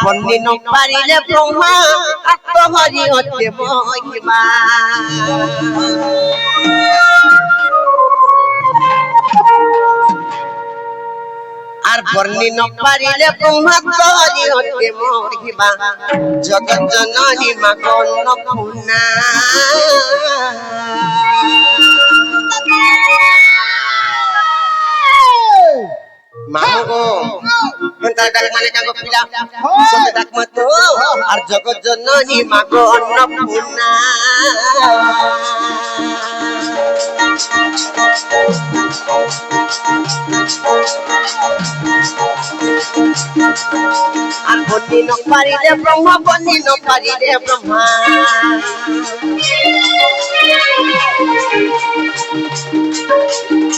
বন্নি ন পারিলে ব্রহ্মা আত্মহরি হতে মহিমা আর বর্ণি ন পারিলে ব্রহ্মাত্মহরি হতে মহিমা জগৎ জননী মা অন্নপূর্ণা মাগো হেন্তা ডাক মানে কাগো পিলা সবে ডাক মতো আর জগৎ জননী মা অন্নপূর্ণা আর বন্নি ন পারিলে ব্রহ্মা বন্নি ন পারিলে ব্রহ্মা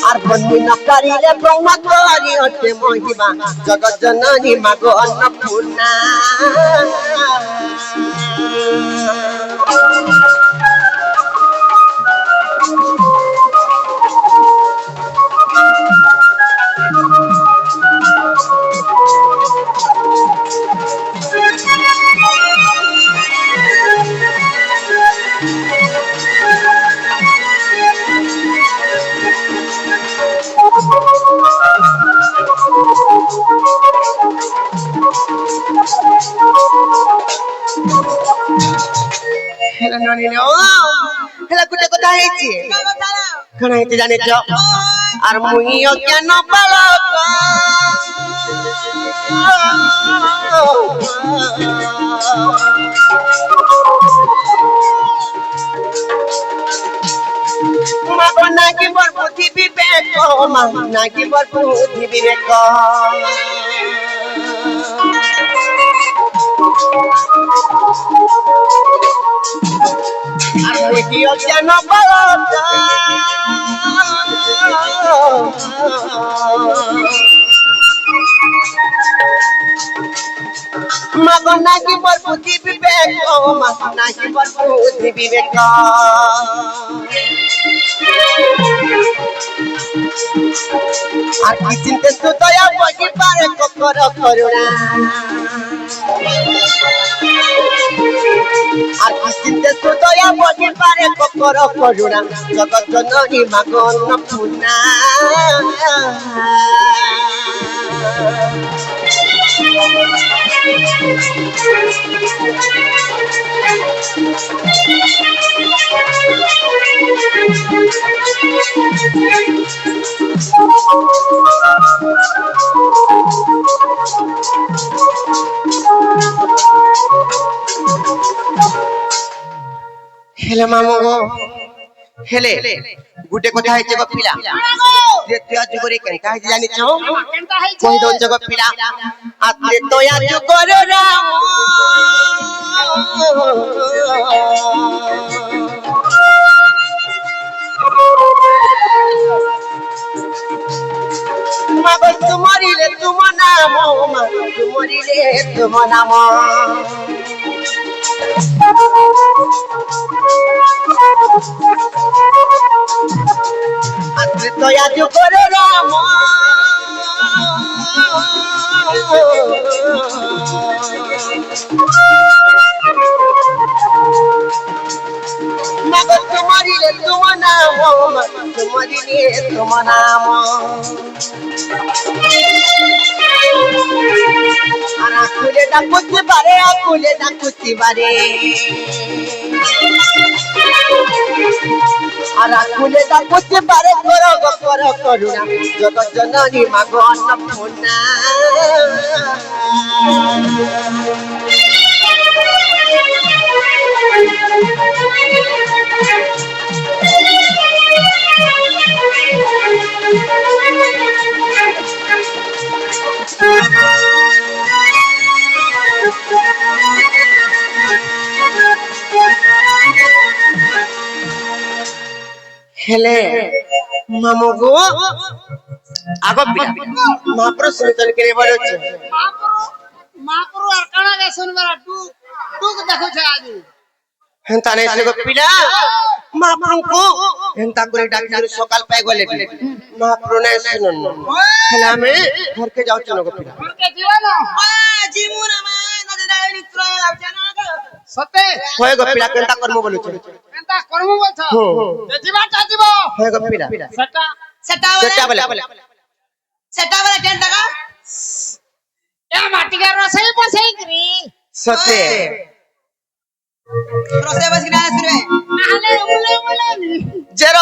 আর বন্নি ন পারিলে ব্রহ্মা হরি হতে মহিমা জগৎ জননী মা অন্নপূর্ণা হেলা ননি ও হেলা কুটে কথা হইছে কোন হইতে জানিছ আর মুই অজ্ঞান বালক মা নাকি বর বুদ্ধি বিবেক মা নাকি বর বুদ্ধি বিবেক আর মুই কি অজ্ঞান বালক মা নাকি বর বুদ্ধি বিবেক মা নাকি বর বুদ্ধি বিবেক আর কি চিন্তা তো দয়া বহি পারে কর করুণা আর কি চিন্তা তো দয়া বহি পারে কর করুণা জগৎ জননী মা অন্নপূর্ণা হেলে মামু গো হেলে গুটে কথা হইছে গো পিলা যে তুই আজ করে কেনটা হইছে জানিছ কই দছ গো পিলা আতে তো আজ করে রাম মাগো তুমরিলে তুম নাম মা তুমরিলে তুম নাম আতে তো আজ করে রাম মাগো তুমরিলে তুম নাম মা তুমরিলে তুম নাম আর আকুলে ডাকুতে পারে আকুলে ডাকুতে পারে আর আকুলে ডাকুতে পারে কর করুণা জগৎ জননী মা অন্নপূর্ণা हेले मामू गो आगो महापुर सुनतन के बड़ो छ महापुर আর কানা গে শুনবারা টুক দেখো छ आज হেনতা নাই সে গো পিলা महापुर को হেনতা করে ডাকি সকাল পাই গলে महापुर নাই শুনন হেলা আমি ঘর কে যাও চলো গো পিলা ঘর কে দিও না জিমু না মা না সতে হয়ে গো পিলা কেনতা কর্ম বলুছ এন্তা কর্ম বলছ হো যেজিবাটা দিব হয়ে গো পিলা সেটা সেটা বলে এ মাটিকা রসই বসেই করি সতে নাহলে উলে উলে নি জেরো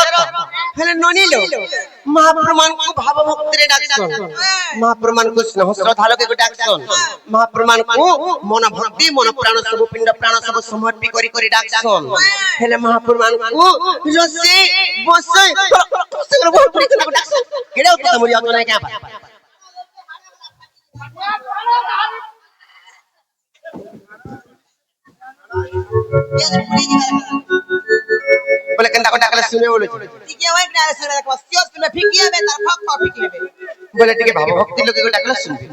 হেলে ননিলো মহাপ্রমাণ কু ভাব ভক্তিরে ডাকছন মহাপ্রমাণ কু স্নেহ শ্রদ্ধা লোকে ডাকছন মহাপ্রমাণ কু মন ভক্তি মন প্রাণ সব পিণ্ড প্রাণ সব সমর্পি করি করি ডাকছন হেলে মহাপ্রমাণ কু রসে বসই তোসে বহুত পরি করি ডাকছন কেড়ে তো মরি আতো না কেবা বলে কেনতা কথা কলে শুনে বলছ বলে টিকে ভাব ভক্তি লোকে ডাকলে শুনবি